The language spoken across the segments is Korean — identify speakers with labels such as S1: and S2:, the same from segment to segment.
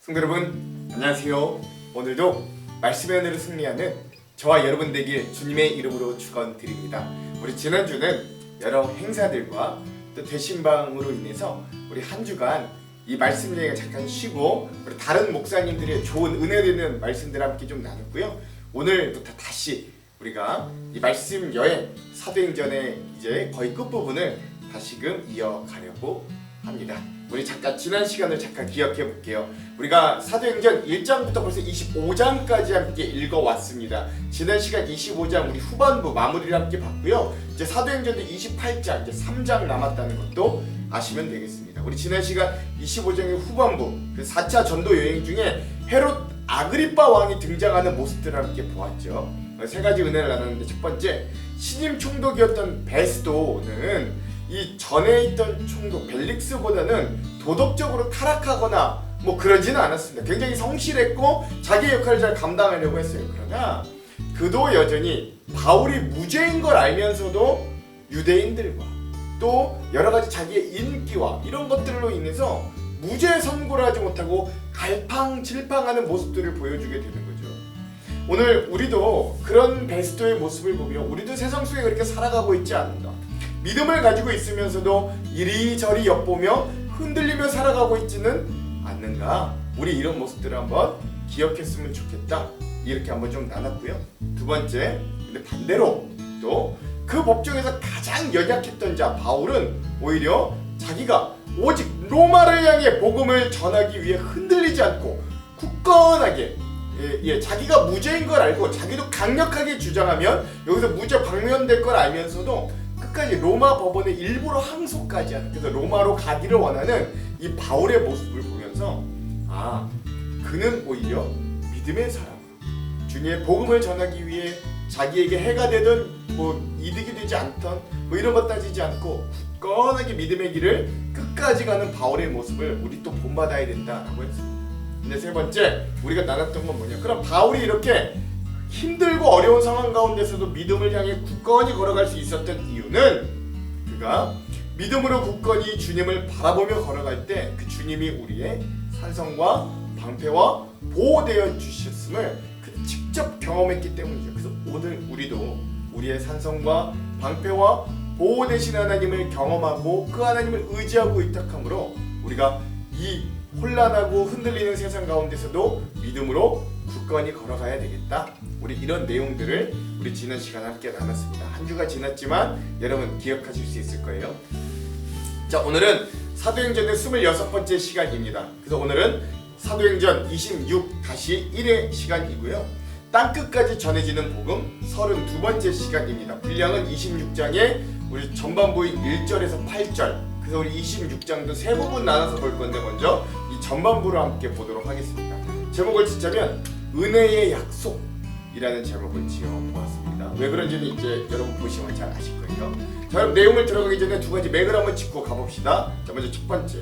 S1: 성도 여러분, 안녕하세요. 오늘도 말씀의 은혜로 승리하는 저와 여러분 되길 주님의 이름으로 축원드립니다. 우리 지난주는 여러 행사들과 또 대신방으로 인해서 우리 한 주간 이 말씀 여행을 잠깐 쉬고 우리 다른 목사님들의 좋은 은혜 되는 말씀들 함께 좀 나눴고요. 오늘부터 다시 우리가 이 말씀 여행 사도행전의 이제 거의 끝부분을 다시금 이어가려고 합니다. 우리 잠깐 지난 시간을 잠깐 기억해 볼게요. 우리가 사도행전 1장부터 벌써 25장까지 함께 읽어왔습니다. 지난 시간 25장 우리 후반부 마무리를 함께 봤고요. 이제 사도행전도 28장, 이제 3장 남았다는 것도 아시면 되겠습니다. 우리 지난 시간 25장의 후반부 그 4차 전도 여행 중에 헤롯 아그리빠 왕이 등장하는 모습들을 함께 보았죠. 세 가지 은혜를 나눴는데, 첫 번째, 신임 총독이었던 베스도는 이 전에 있던 총독 벨릭스보다는 도덕적으로 타락하거나 뭐 그러지는 않았습니다. 굉장히 성실했고 자기의 역할을 잘 감당하려고 했어요. 그러나 그도 여전히 바울이 무죄인 걸 알면서도 유대인들과 또 여러 가지 자기의 인기와 이런 것들로 인해서 무죄 선고를 하지 못하고 갈팡질팡하는 모습들을 보여주게 되는 거죠. 오늘 우리도 그런 베스도의 모습을 보며 우리도 세상 속에 그렇게 살아가고 있지 않은가? 믿음을 가지고 있으면서도 이리저리 엿보며 흔들리며 살아가고 있지는 않는가? 우리 이런 모습들을 한번 기억했으면 좋겠다. 이렇게 한번 좀 나눴고요. 두 번째, 근데 반대로 또 그 법정에서 가장 연약했던 자 바울은 오히려 자기가 오직 로마를 향해 복음을 전하기 위해 흔들리지 않고 굳건하게 자기가 무죄인 걸 알고 자기도 강력하게 주장하면 여기서 무죄 방면될 걸 알면서도 끝까지 로마 법원에 일부러 항소까지 하는, 그래서 로마로 가기를 원하는 이 바울의 모습을 보면서 그는 오히려 믿음의 사람으로 주님의 복음을 전하기 위해 자기에게 해가 되든 뭐 이득이 되지 않던 뭐 이런 것 따지지 않고 굳건하게 믿음의 길을 끝까지 가는 바울의 모습을 우리 또 본받아야 된다라고 했습니다. 근데 세 번째 우리가 나눴던 건 뭐냐? 그럼 바울이 이렇게 힘들고 어려운 상황 가운데서도 믿음을 향해 굳건히 걸어갈 수 있었던 이유는 그가 믿음으로 굳건히 주님을 바라보며 걸어갈 때 그 주님이 우리의 산성과 방패와 보호되어 주셨음을 그 직접 경험했기 때문이죠. 그래서 오늘 우리도 우리의 산성과 방패와 보호되신 하나님을 경험하고 그 하나님을 의지하고 의탁함으로 우리가 이 혼란하고 흔들리는 세상 가운데서도 믿음으로 굳건히 걸어가야 되겠다. 우리 이런 내용들을 우리 지난 시간 함께 나눴습니다. 한 주가 지났지만 여러분 기억하실 수 있을 거예요. 자, 오늘은 사도행전의 26번째 시간입니다. 그래서 오늘은 사도행전 26-1의 시간이고요. 땅끝까지 전해지는 복음 32번째 시간입니다. 분량은 26장에 우리 전반부인 1절에서 8절, 그래서 우리 26장도 세 부분 나눠서 볼 건데 먼저 이 전반부를 함께 보도록 하겠습니다. 제목을 짓자면 은혜의 약속이라는 제목을 지어보았습니다. 왜 그런지는 이제 여러분 보시면 잘 아실 거예요. 자, 그럼 내용을 들어가기 전에 두 가지 맥을 한번 짚고 가봅시다. 자, 먼저 첫 번째,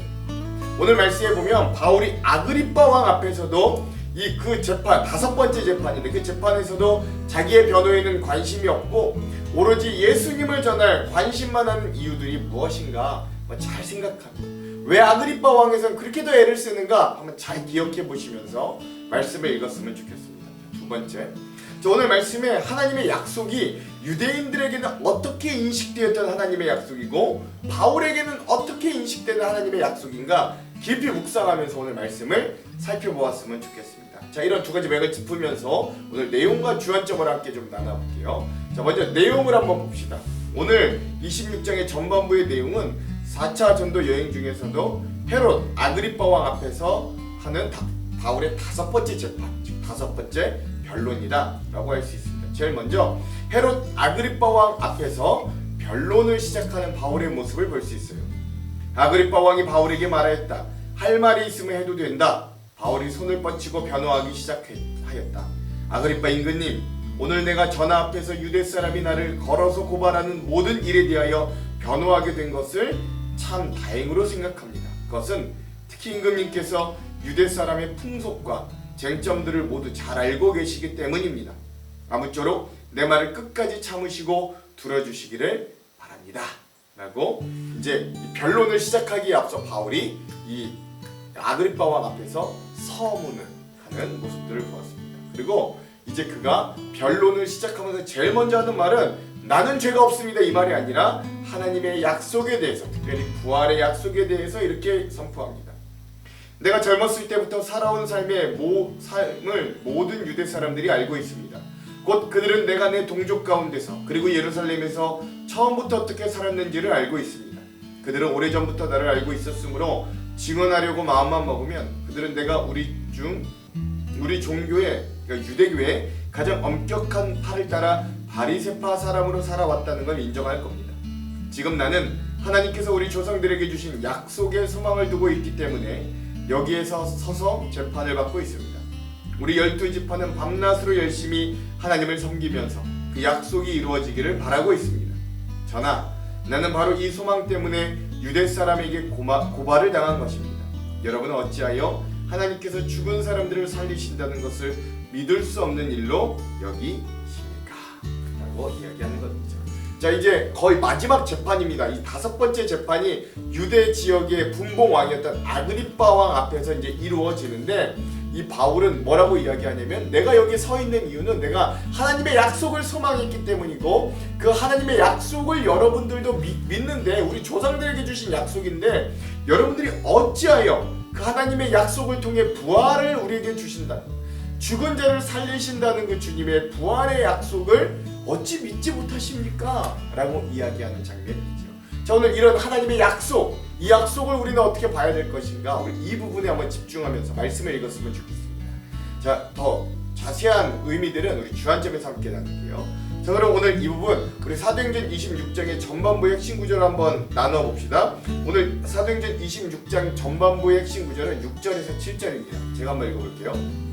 S1: 오늘 말씀에 보면 바울이 아그리빠 왕 앞에서도 이 그 재판, 5번째 재판인데 그 재판에서도 자기의 변호에는 관심이 없고 오로지 예수님을 전할 관심만 하는 이유들이 무엇인가 잘 생각합니다. 왜 아그리빠 왕에서는 그렇게도 애를 쓰는가 한번 잘 기억해 보시면서 말씀을 읽었으면 좋겠습니다. 두 번째, 오늘 말씀에 하나님의 약속이 유대인들에게는 어떻게 인식되었던 하나님의 약속이고 바울에게는 어떻게 인식되는 하나님의 약속인가 깊이 묵상하면서 오늘 말씀을 살펴보았으면 좋겠습니다. 자, 이런 두 가지 맥을 짚으면서 오늘 내용과 주안점을 함께 좀 나눠볼게요. 자, 먼저 내용을 한번 봅시다. 오늘 26장의 전반부의 내용은 4차 전도 여행 중에서도 헤롯 아그리빠 왕 앞에서 하는 바울의 5번째 재판, 즉 5번째 변론이다 라고 할 수 있습니다. 제일 먼저 헤롯 아그리빠 왕 앞에서 변론을 시작하는 바울의 모습을 볼 수 있어요. 아그리빠 왕이 바울에게 말하였다. 할 말이 있으면 해도 된다. 바울이 손을 뻗치고 변호하기 시작하였다. 아그리빠 임금님, 오늘 내가 전하 앞에서 유대 사람이 나를 걸어서 고발하는 모든 일에 대하여 변호하게 된 것을 참 다행으로 생각합니다. 그것은 특히 임금님께서 유대 사람의 풍속과 쟁점들을 모두 잘 알고 계시기 때문입니다. 아무쪼록 내 말을 끝까지 참으시고 들어주시기를 바랍니다. 라고 이제 변론을 시작하기에 앞서 바울이 이 아그리빠 왕 앞에서 서문하는 모습들을 보았습니다. 그리고 이제 그가 변론을 시작하면서 제일 먼저 하는 말은 나는 죄가 없습니다 이 말이 아니라 하나님의 약속에 대해서, 특별히 부활의 약속에 대해서 이렇게 선포합니다. 내가 젊었을 때부터 살아온 삶을 모든 유대 사람들이 알고 있습니다. 곧 그들은 내가 내 동족 가운데서 그리고 예루살렘에서 처음부터 어떻게 살았는지를 알고 있습니다. 그들은 오래전부터 나를 알고 있었으므로 증언하려고 마음만 먹으면 그들은 내가 우리 종교의, 그러니까 유대교의 가장 엄격한 팔을 따라 바리새파 사람으로 살아왔다는 걸 인정할 겁니다. 지금 나는 하나님께서 우리 조상들에게 주신 약속의 소망을 두고 있기 때문에 여기에서 서서 재판을 받고 있습니다. 우리 12지파는 밤낮으로 열심히 하나님을 섬기면서 그 약속이 이루어지기를 바라고 있습니다. 저나 나는 바로 이 소망 때문에 유대 사람에게 고발을 당한 것입니다. 여러분은 어찌하여 하나님께서 죽은 사람들을 살리신다는 것을 믿을 수 없는 일로 여기십니까? 라고 이야기하는 것이죠. 자, 이제 거의 마지막 재판입니다. 이 5번째 재판이 유대 지역의 분봉 왕이었던 아그리빠 왕 앞에서 이제 이루어지는데, 이 바울은 뭐라고 이야기하냐면 내가 여기 서 있는 이유는 내가 하나님의 약속을 소망했기 때문이고, 그 하나님의 약속을 여러분들도 믿는데, 우리 조상들에게 주신 약속인데 여러분들이 어찌하여 그 하나님의 약속을 통해 부활을 우리에게 주신다, 죽은 자를 살리신다는 그 주님의 부활의 약속을 어찌 믿지 못하십니까? 라고 이야기하는 장면이죠. 자, 오늘 이런 하나님의 약속, 이 약속을 우리는 어떻게 봐야 될 것인가, 우리 이 부분에 한번 집중하면서 말씀을 읽었으면 좋겠습니다. 자, 더 자세한 의미들은 우리 주안점에서 함께 나눌게요. 자, 그럼 오늘 이 부분 우리 사도행전 26장의 전반부의 핵심 구절을 한번 나눠봅시다. 오늘 사도행전 26장 전반부의 핵심 구절은 6절에서 7절입니다. 제가 한번 읽어볼게요.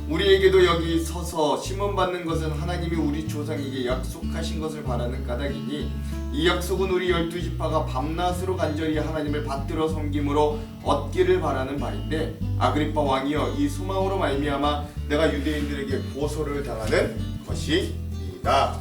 S1: 우리에게도 여기 서서 시험받는 것은 하나님이 우리 조상에게 약속하신 것을 바라는 까닭이니 이 약속은 우리 12지파가 밤낮으로 간절히 하나님을 받들어 섬김으로 얻기를 바라는 바인데, 아그리빠 왕이여, 이 소망으로 말미암아 내가 유대인들에게 고소를 당하는 것이니이다.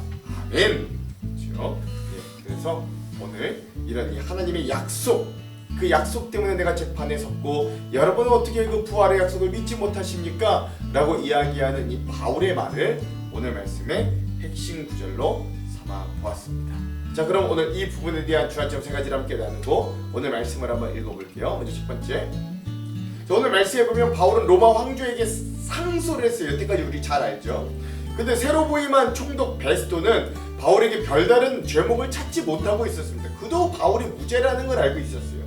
S1: 아멘. 그렇죠? 네, 그래서 오늘 이런 이 하나님의 약속, 그 약속 때문에 내가 재판에 섰고 여러분은 어떻게 그 부활의 약속을 믿지 못하십니까? 라고 이야기하는 이 바울의 말을 오늘 말씀의 핵심 구절로 삼아 보았습니다. 자, 그럼 오늘 이 부분에 대한 주안점 3가지를 함께 나누고 오늘 말씀을 한번 읽어볼게요. 먼저 첫 번째, 자, 오늘 말씀에 보면 바울은 로마 황제에게 상소를 했어요. 여태까지 우리 잘 알죠. 근데 새로 부임한 총독 베스토는 바울에게 별다른 죄목을 찾지 못하고 있었습니다. 그도 바울이 무죄라는 걸 알고 있었어요.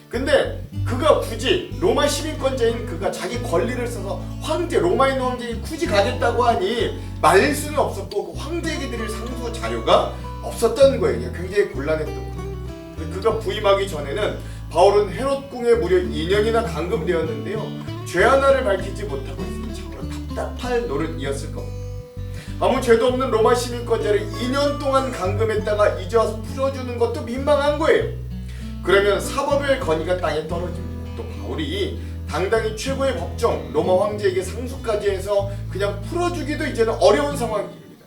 S1: 근데 그가 굳이 로마 시민권자인 그가 자기 권리를 써서 로마인 황제에게 굳이 가겠다고 하니 말릴 수는 없었고, 그 황제에게 드릴 상소 자료가 없었던 거예요. 굉장히 곤란했던 거예요. 그가 부임하기 전에는 바울은 헤롯 궁에 무려 2년이나 감금되었는데요, 죄 하나를 밝히지 못하고 있으니 참으로 답답할 노릇이었을 겁니다. 아무 죄도 없는 로마 시민권자를 2년 동안 감금했다가 이제 와서 풀어주는 것도 민망한 거예요. 그러면 사법의 건의가 땅에 떨어집니다. 또 바울이 당당히 최고의 법정 로마 황제에게 상소까지 해서 그냥 풀어주기도 이제는 어려운 상황입니다.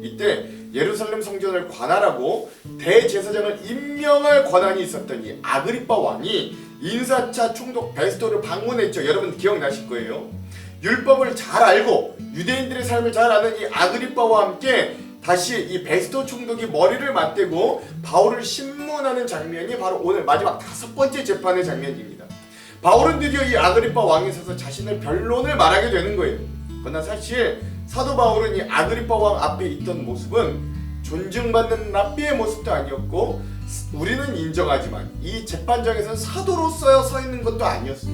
S1: 이때 예루살렘 성전을 관할하고 대제사장을 임명할 권한이 있었던 이 아그리빠 왕이 인사차 총독 베스토를 방문했죠. 여러분 기억나실 거예요. 율법을 잘 알고 유대인들의 삶을 잘 아는 이 아그리빠와 함께 다시 이 베스토 총독이 머리를 맞대고 바울을 신문하는 장면이 바로 오늘 마지막 5번째 재판의 장면입니다. 바울은 드디어 이 아그리빠 왕에 서서 자신의 변론을 말하게 되는 거예요. 그러나 사실 사도 바울은 이 아그리빠 왕 앞에 있던 모습은 존중받는 랍비의 모습도 아니었고, 우리는 인정하지만 이 재판장에서는 사도로서 서 있는 것도 아니었어요.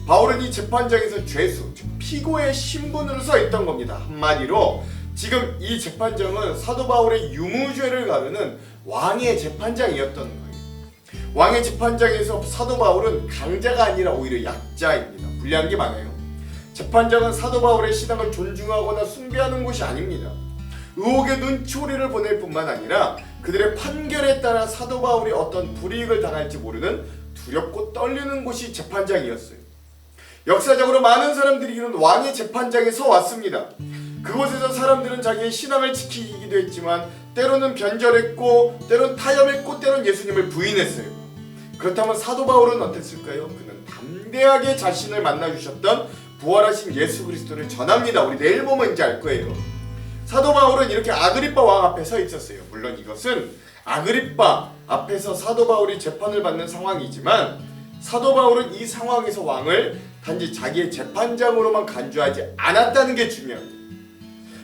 S1: 바울은 이 재판장에서 죄수, 즉 피고의 신분으로 서 있던 겁니다. 한마디로 지금 이 재판장은 사도 바울의 유무죄를 가르는 왕의 재판장이었던 거예요. 왕의 재판장에서 사도 바울은 강자가 아니라 오히려 약자입니다. 불리한 게 많아요. 재판장은 사도 바울의 신앙을 존중하거나 숭배하는 곳이 아닙니다. 의혹의 눈초리를 보낼 뿐만 아니라 그들의 판결에 따라 사도 바울이 어떤 불이익을 당할지 모르는 두렵고 떨리는 곳이 재판장이었어요. 역사적으로 많은 사람들이 이런 왕의 재판장에 서 왔습니다. 그곳에서 사람들은 자기의 신앙을 지키기도 했지만 때로는 변절했고, 때로는 타협했고, 때로는 예수님을 부인했어요. 그렇다면 사도 바울은 어땠을까요? 그는 담대하게 자신을 만나주셨던 부활하신 예수 그리스도를 전합니다. 우리 내일 보면 이제 알 거예요. 사도 바울은 이렇게 아그리빠 왕 앞에 서 있었어요. 물론 이것은 아그리빠 앞에서 사도 바울이 재판을 받는 상황이지만 사도 바울은 이 상황에서 왕을 단지 자기의 재판장으로만 간주하지 않았다는 게 중요합니다.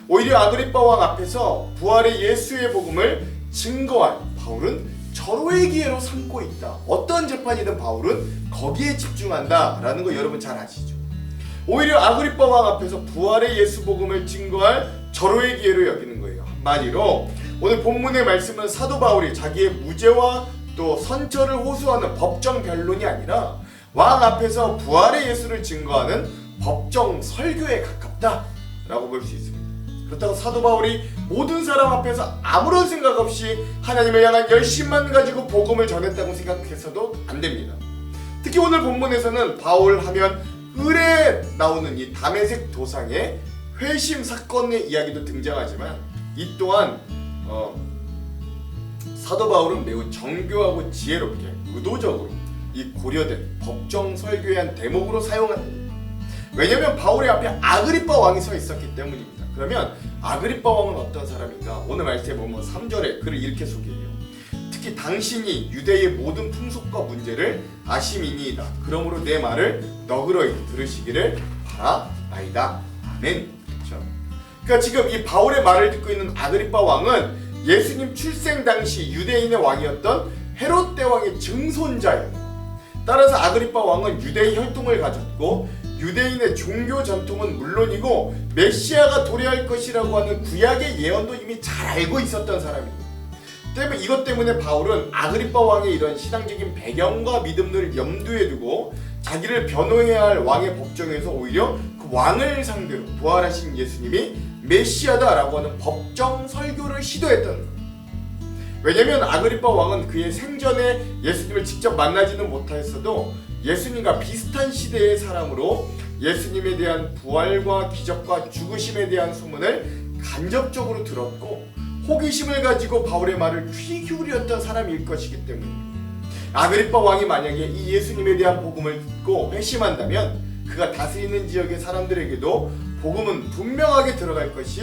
S1: 오히려 아그리빠 왕 앞에서 부활의 예수의 복음을 증거한 바울은 절호의 기회로 삼고 있다. 어떤 재판이든 바울은 거기에 집중한다라는 거 여러분 잘 아시죠? 오히려 아그리빠 왕 앞에서 부활의 예수 복음을 증거할 절호의 기회로 여기는 거예요. 한마디로 오늘 본문의 말씀은 사도 바울이 자기의 무죄와 또 선처를 호소하는 법정 변론이 아니라 왕 앞에서 부활의 예수를 증거하는 법정 설교에 가깝다라고 볼 수 있습니다. 그렇다고 사도 바울이 모든 사람 앞에서 아무런 생각 없이 하나님을 향한 열심만 가지고 복음을 전했다고 생각해서도 안 됩니다. 특히 오늘 본문에서는 바울 하면 을에 나오는 이 다메섹 도상의 회심 사건의 이야기도 등장하지만 이 또한 사도 바울은 매우 정교하고 지혜롭게 의도적으로 이 고려된 법정 설교의 한 대목으로 사용합니다. 왜냐하면 바울의 앞에 아그리빠 왕이 서 있었기 때문입니다. 그러면 아그리빠 왕은 어떤 사람인가? 오늘 말씀에 보면 3절에 그를 이렇게 소개해요. 특히 당신이 유대의 모든 풍속과 문제를 아심이니이다. 그러므로 내 말을 너그러이 들으시기를 바라나이다. 아멘. 그렇죠? 그러니까 지금 이 바울의 말을 듣고 있는 아그리빠 왕은 예수님 출생 당시 유대인의 왕이었던 헤롯 대왕의 증손자예요. 따라서 아그리빠 왕은 유대의 혈통을 가졌고 유대인의 종교 전통은 물론이고 메시아가 도래할 것이라고 하는 구약의 예언도 이미 잘 알고 있었던 사람입니다. 이것 때문에 바울은 아그리빠 왕의 이런 신앙적인 배경과 믿음을 염두에 두고 자기를 변호해야 할 왕의 법정에서 오히려 그 왕을 상대로 부활하신 예수님이 메시아다라고 하는 법정 설교를 시도했던 거예요. 왜냐하면 아그리빠 왕은 그의 생전에 예수님을 직접 만나지는 못하였어도 예수님과 비슷한 시대의 사람으로 예수님에 대한 부활과 기적과 죽으심에 대한 소문을 간접적으로 들었고 호기심을 가지고 바울의 말을 귀 기울였던 사람일 것이기 때문입니다. 아그리빠 왕이 만약에 이 예수님에 대한 복음을 듣고 회심한다면 그가 다스리는 지역의 사람들에게도 복음은 분명하게 들어갈 것이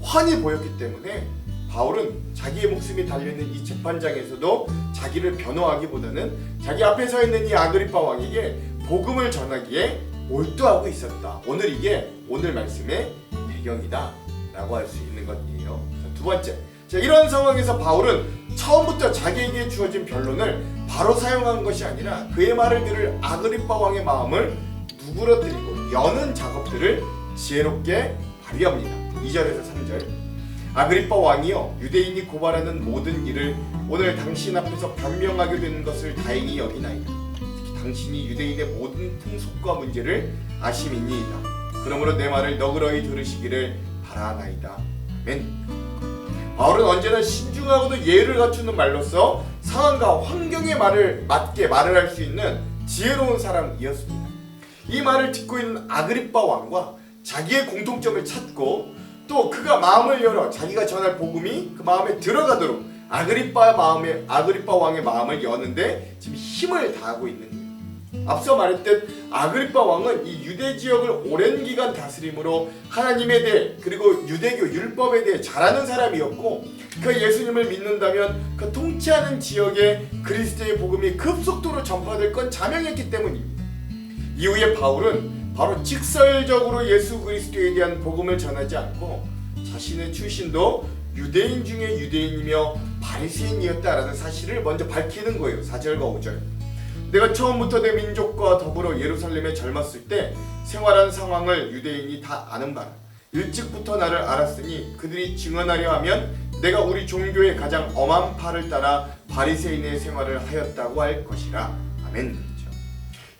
S1: 훤히 보였기 때문에 바울은 자기의 목숨이 달려있는 이 재판장에서도 자기를 변호하기보다는 자기 앞에 서 있는 이 아그리빠 왕에게 복음을 전하기에 몰두하고 있었다. 이게 오늘 말씀의 배경이다 라고 할 수 있는 것이에요. 두 번째, 이런 상황에서 바울은 처음부터 자기에게 주어진 변론을 바로 사용한 것이 아니라 그의 말을 들을 아그리빠 왕의 마음을 누그러뜨리고 여는 작업들을 지혜롭게 발휘합니다. 2절에서 3절. 아그리빠 왕이여, 유대인이 고발하는 모든 일을 오늘 당신 앞에서 변명하게 된 것을 다행히 여기나이다. 특히 당신이 유대인의 모든 풍속과 문제를 아심이니이다. 그러므로 내 말을 너그러이 들으시기를 바라나이다. 아멘. 바울은 언제나 신중하고도 예를 갖추는 말로써 상황과 환경에 맞게 말을 할 수 있는 지혜로운 사람이었습니다. 이 말을 듣고 있는 아그리빠 왕과 자기의 공통점을 찾고 또 그가 마음을 열어 자기가 전할 복음이 그 마음에 들어가도록 아그리빠 왕의 마음을 여는데 지금 힘을 다하고 있는 거예요. 앞서 말했듯 아그리빠 왕은 이 유대 지역을 오랜 기간 다스림으로 하나님에 대해 그리고 유대교 율법에 대해 잘 아는 사람이었고 그 예수님을 믿는다면 그 통치하는 지역에 그리스도의 복음이 급속도로 전파될 건 자명했기 때문입니다. 이후에 바울은 바로 직설적으로 예수 그리스도에 대한 복음을 전하지 않고 자신의 출신도 유대인 중에 유대인이며 바리새인이었다라는 사실을 먼저 밝히는 거예요. 4절과 5절. 내가 처음부터 내 민족과 더불어 예루살렘에 젊었을 때 생활한 상황을 유대인이 다 아는 바라. 일찍부터 나를 알았으니 그들이 증언하려 하면 내가 우리 종교의 가장 엄한 파를 따라 바리새인의 생활을 하였다고 할 것이라. 아멘.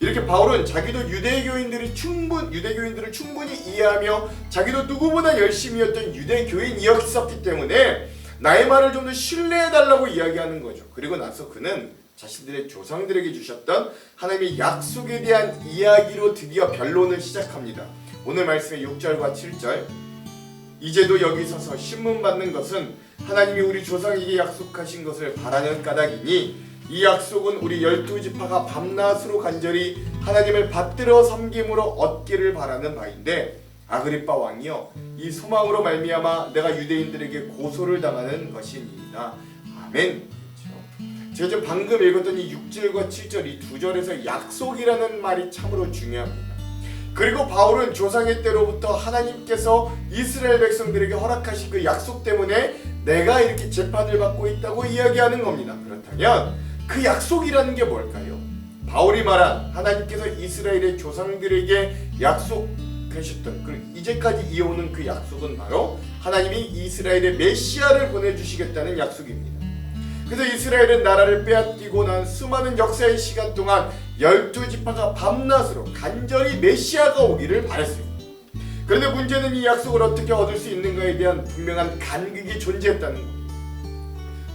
S1: 이렇게 바울은 자기도 유대교인들을 충분히 이해하며 자기도 누구보다 열심히 했던 유대교인이었기 때문에 나의 말을 좀 더 신뢰해달라고 이야기하는 거죠. 그리고 나서 그는 자신들의 조상들에게 주셨던 하나님의 약속에 대한 이야기로 드디어 변론을 시작합니다. 오늘 말씀의 6절과 7절. 이제도 여기 서서 신문 받는 것은 하나님이 우리 조상에게 약속하신 것을 바라는 까닭이니 이 약속은 우리 12지파가 밤낮으로 간절히 하나님을 받들어 섬김으로 얻기를 바라는 바인데, 아그리빠 왕이여, 이 소망으로 말미암아 내가 유대인들에게 고소를 당하는 것이니이다. 아멘. 그렇죠? 제가 지금 방금 읽었던 이 6절과 7절 이 두 절에서 약속이라는 말이 참으로 중요합니다. 그리고 바울은 조상의 때로부터 하나님께서 이스라엘 백성들에게 허락하신 그 약속 때문에 내가 이렇게 재판을 받고 있다고 이야기하는 겁니다. 그렇다면 그 약속이라는 게 뭘까요? 바울이 말한 하나님께서 이스라엘의 조상들에게 약속하셨던, 그리고 이제까지 이어오는 그 약속은 바로 하나님이 이스라엘의 메시아를 보내주시겠다는 약속입니다. 그래서 이스라엘은 나라를 빼앗기고 난 수많은 역사의 시간 동안 12지파가 밤낮으로 간절히 메시아가 오기를 바랬어요. 그런데 문제는 이 약속을 어떻게 얻을 수 있는가에 대한 분명한 간극이 존재했다는 겁니다.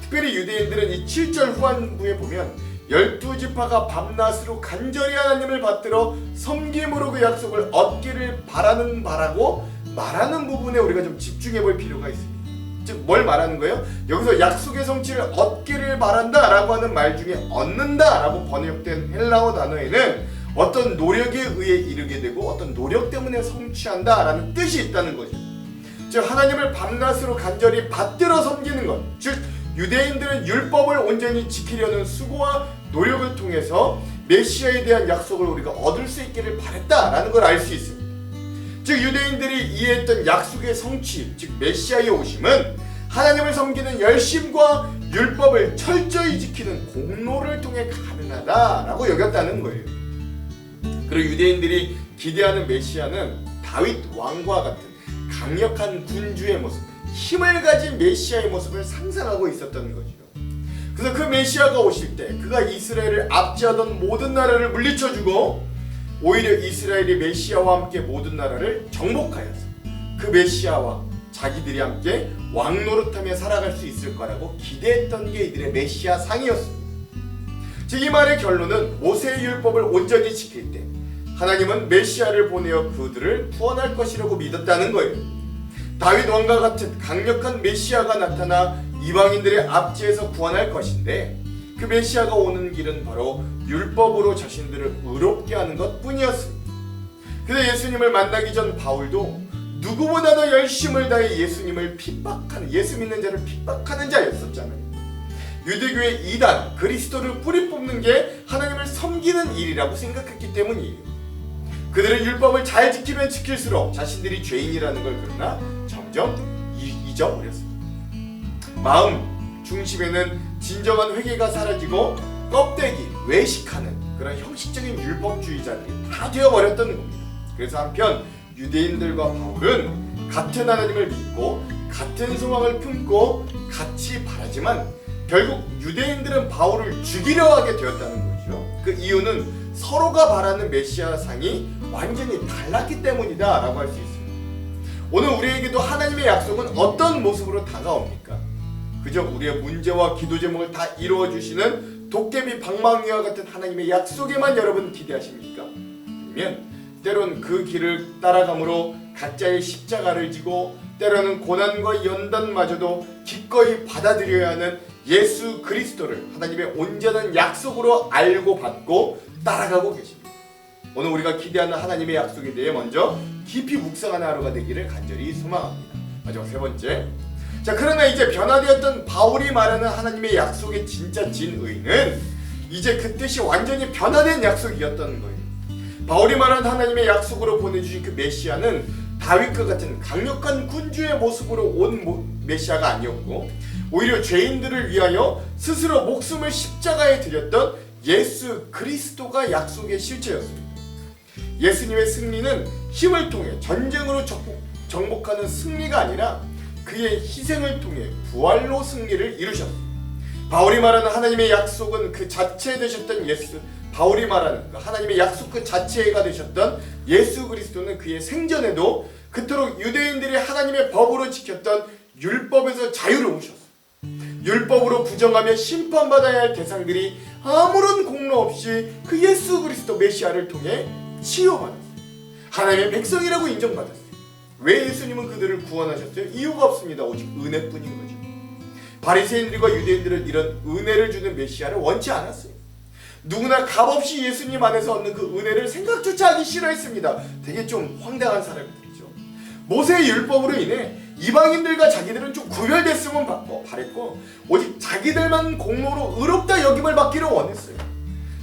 S1: 특별히 유대인들은 이 7절 후반부에 보면 12지파가 밤낮으로 간절히 하나님을 받들어 섬김으로 그 약속을 얻기를 바라고 말하는 부분에 우리가 좀 집중해 볼 필요가 있습니다. 즉 뭘 말하는 거예요? 여기서 약속의 성취를 얻기를 바란다 라고 하는 말 중에 얻는다 라고 번역된 헬라어 단어에는 어떤 노력에 의해 이르게 되고 어떤 노력 때문에 성취한다 라는 뜻이 있다는 거죠. 즉 하나님을 밤낮으로 간절히 받들어 섬기는 것, 즉 유대인들은 율법을 온전히 지키려는 수고와 노력을 통해서 메시아에 대한 약속을 우리가 얻을 수 있기를 바랬다라는 걸 알 수 있습니다. 즉 유대인들이 이해했던 약속의 성취, 즉 메시아의 오심은 하나님을 섬기는 열심과 율법을 철저히 지키는 공로를 통해 가능하다라고 여겼다는 거예요. 그리고 유대인들이 기대하는 메시아는 다윗 왕과 같은 강력한 군주의 모습, 힘을 가진 메시아의 모습을 상상하고 있었던 거죠. 그래서 그 메시아가 오실 때 그가 이스라엘을 압제하던 모든 나라를 물리쳐주고 오히려 이스라엘이 메시아와 함께 모든 나라를 정복하여서 그 메시아와 자기들이 함께 왕노릇하며 살아갈 수 있을 거라고 기대했던 게 이들의 메시아 상이었습니다. 즉 이 말의 결론은 모세의 율법을 온전히 지킬 때 하나님은 메시아를 보내어 그들을 구원할 것이라고 믿었다는 거예요. 다윗 왕과 같은 강력한 메시아가 나타나 이방인들의 압제에서 구원할 것인데 그 메시아가 오는 길은 바로 율법으로 자신들을 의롭게 하는 것 뿐이었습니다. 그래서 예수님을 만나기 전 바울도 누구보다도 열심을 다해 예수님을 핍박하는, 예수 믿는 자를 핍박하는 자였었잖아요. 유대교의 이단, 그리스도를 뿌리 뽑는 게 하나님을 섬기는 일이라고 생각했기 때문이에요. 그들은 율법을 잘 지키면 지킬수록 자신들이 죄인이라는 걸 그러나 점점 잊어버렸습니다. 마음 중심에는 진정한 회개가 사라지고 껍데기, 외식하는 그런 형식적인 율법주의자들이 다 되어버렸던 겁니다. 그래서 한편 유대인들과 바울은 같은 하나님을 믿고 같은 소망을 품고 같이 바라지만 결국 유대인들은 바울을 죽이려 하게 되었다는 거죠. 그 이유는 서로가 바라는 메시아 상이 완전히 달랐기 때문이다 라고 할 수 있습니다. 오늘 우리에게도 하나님의 약속은 어떤 모습으로 다가옵니까? 그저 우리의 문제와 기도 제목을 다 이루어주시는 도깨비 방망이와 같은 하나님의 약속에만 여러분 기대하십니까? 아니면 때론 그 길을 따라감으로 각자의 십자가를 지고 때로는 고난과 연단마저도 기꺼이 받아들여야 하는 예수 그리스도를 하나님의 온전한 약속으로 알고 받고 따라가고 계십니다. 오늘 우리가 기대하는 하나님의 약속에 대해 먼저 깊이 묵상하는 하루가 되기를 간절히 소망합니다. 마지막 세 번째, 자 그러나 이제 변화되었던 바울이 말하는 하나님의 약속의 진짜 진의는 이제 그 뜻이 완전히 변화된 약속이었던 거예요. 바울이 말한 하나님의 약속으로 보내주신 그 메시아는 다윗과 같은 강력한 군주의 모습으로 온 메시아가 아니었고 오히려 죄인들을 위하여 스스로 목숨을 십자가에 드렸던 예수 그리스도가 약속의 실체였습니다. 예수님의 승리는 힘을 통해 전쟁으로 정복하는 승리가 아니라 그의 희생을 통해 부활로 승리를 이루셨습니다. 바울이 말하는 하나님의 약속은 그 자체 되셨던 예수, 바울이 말하는 하나님의 약속 그 자체가 되셨던 예수 그리스도는 그의 생전에도 그토록 유대인들이 하나님의 법으로 지켰던 율법에서 자유로우셨어요. 율법으로 부정하며 심판받아야 할 대상들이 아무런 공로 없이 그 예수 그리스도 메시아를 통해 치유받았어요. 하나님의 백성이라고 인정받았어요. 왜 예수님은 그들을 구원하셨어요? 이유가 없습니다. 오직 은혜뿐인 거죠. 바리새인들과 유대인들은 이런 은혜를 주는 메시아를 원치 않았어요. 누구나 값없이 예수님 안에서 얻는 그 은혜를 생각조차 하기 싫어했습니다. 되게 좀 황당한 사람들이죠. 모세의 율법으로 인해 이방인들과 자기들은 좀 구별됐으면 바랬고 오직 자기들만 공로로 의롭다 여김을 받기를 원했어요.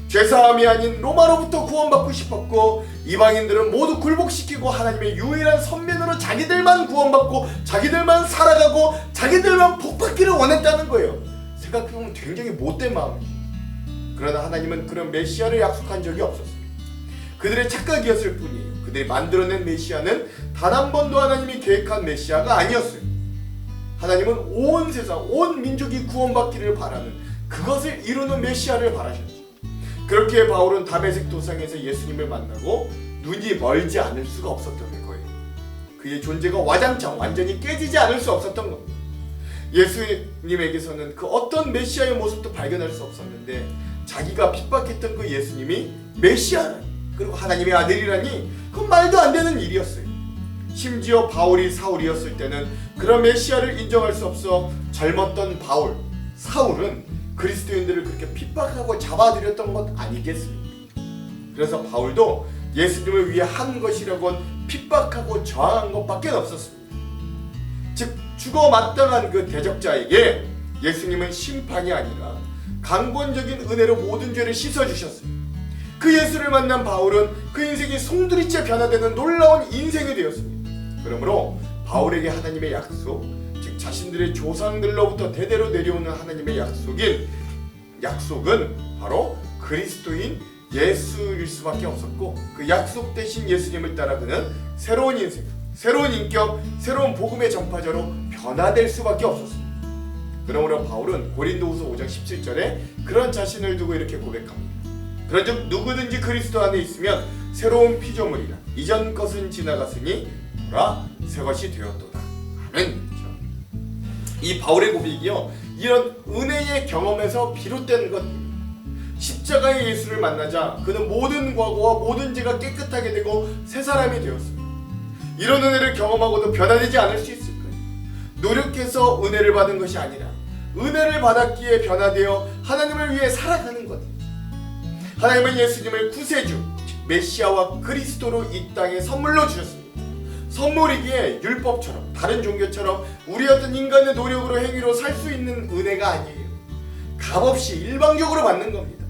S1: 죄사함이 아닌 로마로부터 구원받고 싶었고 이방인들은 모두 굴복시키고 하나님의 유일한 선민으로 자기들만 구원받고 자기들만 살아가고 자기들만 복받기를 원했다는 거예요. 생각해보면 굉장히 못된 마음이죠. 그러나 하나님은 그런 메시아를 약속한 적이 없었습니다. 그들의 착각이었을 뿐이에요. 그들이 만들어낸 메시아는 단 한 번도 하나님이 계획한 메시아가 아니었어요. 하나님은 온 세상, 온 민족이 구원받기를 바라는 그것을 이루는 메시아를 바라셨죠. 그렇게 바울은 다메섹 도상에서 예수님을 만나고 눈이 멀지 않을 수가 없었던 거예요. 그의 존재가 와장창 완전히 깨지지 않을 수 없었던 겁니다. 예수님에게서는 그 어떤 메시아의 모습도 발견할 수 없었는데 자기가 핍박했던 그 예수님이 메시아라니, 그리고 하나님의 아들이라니, 그건 말도 안 되는 일이었어요. 심지어 바울이 사울이었을 때는 그런 메시아를 인정할 수 없어 젊었던 사울은 그리스도인들을 그렇게 핍박하고 잡아들였던 것 아니겠습니까? 그래서 바울도 예수님을 위해 한 것이라곤 핍박하고 저항한 것밖에 없었습니다. 즉 죽어 마땅한 그 대적자에게 예수님은 심판이 아니라 강권적인 은혜로 모든 죄를 씻어주셨어요. 그 예수를 만난 바울은 그 인생이 송두리째 변화되는 놀라운 인생이 되었습니다. 그러므로 바울에게 하나님의 약속, 즉 자신들의 조상들로부터 대대로 내려오는 하나님의 약속은 바로 그리스도인 예수일 수밖에 없었고, 그 약속 대신 예수님을 따라 그는 새로운 인생, 새로운 인격, 새로운 복음의 전파자로 변화될 수밖에 없었습니다. 그러므로 바울은 고린도후서 5장 17절에 그런 자신을 두고 이렇게 고백합니다. 그런즉 누구든지 그리스도 안에 있으면 새로운 피조물이라, 이전 것은 지나갔으니 보라 새 것이 되었도다. 아멘. 이 바울의 고백이요, 이런 은혜의 경험에서 비롯된 것입니다. 십자가의 예수를 만나자 그는 모든 과거와 모든 죄가 깨끗하게 되고 새 사람이 되었습니다. 이런 은혜를 경험하고도 변화되지 않을 수 있을까요? 노력해서 은혜를 받은 것이 아니라 은혜를 받았기에 변화되어 하나님을 위해 살아가는 것. 하나님은 예수님을 구세주, 메시아와 그리스도로 이 땅에 선물로 주셨습니다. 선물이기에 율법처럼 다른 종교처럼 우리 어떤 인간의 노력으로 행위로 살 수 있는 은혜가 아니에요. 값없이 일방적으로 받는 겁니다.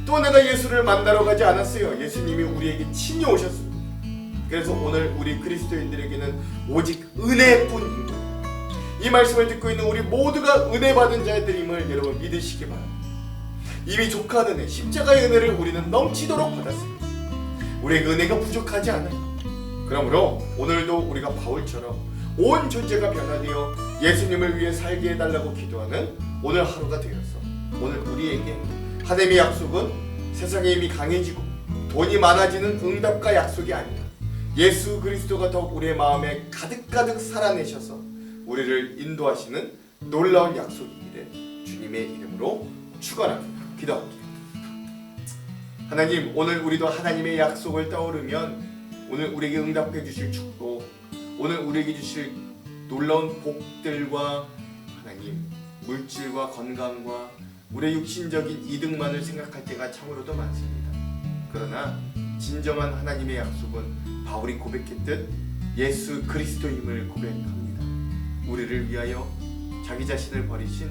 S1: 또 내가 예수를 만나러 가지 않았어요. 예수님이 우리에게 친히 오셨습니다. 그래서 오늘 우리 그리스도인들에게는 오직 은혜뿐인 거예요. 이 말씀을 듣고 있는 우리 모두가 은혜 받은 자들임을 여러분 믿으시기 바랍니다. 이미 족한 은혜, 십자가의 은혜를 우리는 넘치도록 받았습니다. 우리에게 은혜가 부족하지 않아요. 그러므로 오늘도 우리가 바울처럼 온 존재가 변화되어 예수님을 위해 살게 해달라고 기도하는 오늘 하루가 되어서, 오늘 우리에게 하나님의 약속은 세상에 이미 강해지고 돈이 많아지는 응답과 약속이 아니라 예수 그리스도가 더욱 우리의 마음에 가득가득 살아내셔서 우리를 인도하시는 놀라운 약속이기를 주님의 이름으로 축원합니다. 기도합니다. 하나님, 오늘 우리도 하나님의 약속을 떠오르면 오늘 우리에게 응답해 주실 축복, 오늘 우리에게 주실 놀라운 복들과 하나님 물질과 건강과 우리의 육신적인 이득만을 생각할 때가 참으로도 많습니다. 그러나 진정한 하나님의 약속은 바울이 고백했듯 예수 그리스도임을 고백합니다. 우리를 위하여 자기 자신을 버리신,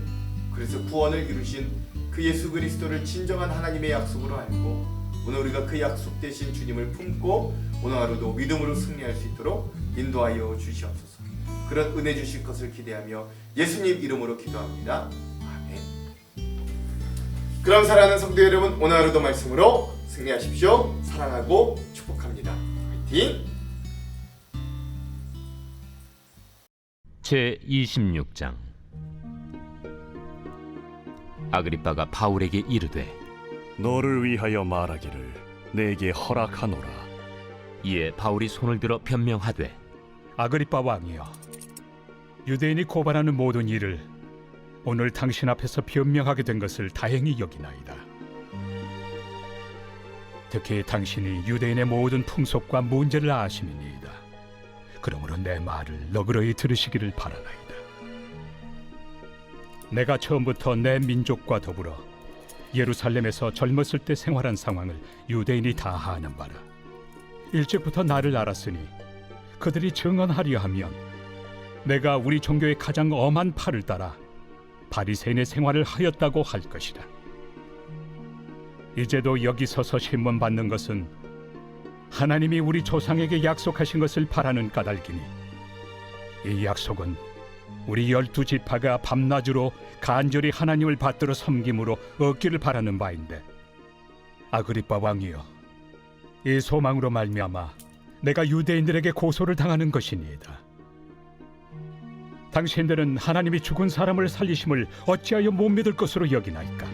S1: 그래서 구원을 이루신 그 예수 그리스도를 진정한 하나님의 약속으로 알고 오늘 우리가 그 약속 대신 주님을 품고 오늘 하루도 믿음으로 승리할 수 있도록 인도하여 주시옵소서. 그런 은혜 주실 것을 기대하며 예수님 이름으로 기도합니다. 아멘. 그럼 사랑하는 성도 여러분, 오늘 하루도 말씀으로 승리하십시오. 사랑하고 축복합니다. 화이팅!
S2: 제26장. 아그리빠가 바울에게 이르되
S3: 너를 위하여 말하기를 내게 허락하노라.
S2: 이에 바울이 손을 들어 변명하되
S4: 아그리빠 왕이여, 유대인이 고발하는 모든 일을 오늘 당신 앞에서 변명하게 된 것을 다행히 여기나이다. 특히 당신이 유대인의 모든 풍속과 문제를 아심이니이다. 그러므로 내 말을 너그러이 들으시기를 바라나이다. 내가 처음부터 내 민족과 더불어 예루살렘에서 젊었을 때 생활한 상황을 유대인이 다 아는 바라. 일찍부터 나를 알았으니 그들이 증언하려 하면 내가 우리 종교의 가장 엄한 팔을 따라 바리새인의 생활을 하였다고 할 것이다. 이제도 여기 서서 신문 받는 것은 하나님이 우리 조상에게 약속하신 것을 바라는 까닭이니 이 약속은 우리 12지파가 밤낮으로 간절히 하나님을 받들어 섬김으로 얻기를 바라는 바인데, 아그리빠 왕이여, 이 소망으로 말미암아 내가 유대인들에게 고소를 당하는 것이니이다. 당신들은 하나님이 죽은 사람을 살리심을 어찌하여 못 믿을 것으로 여기나이까?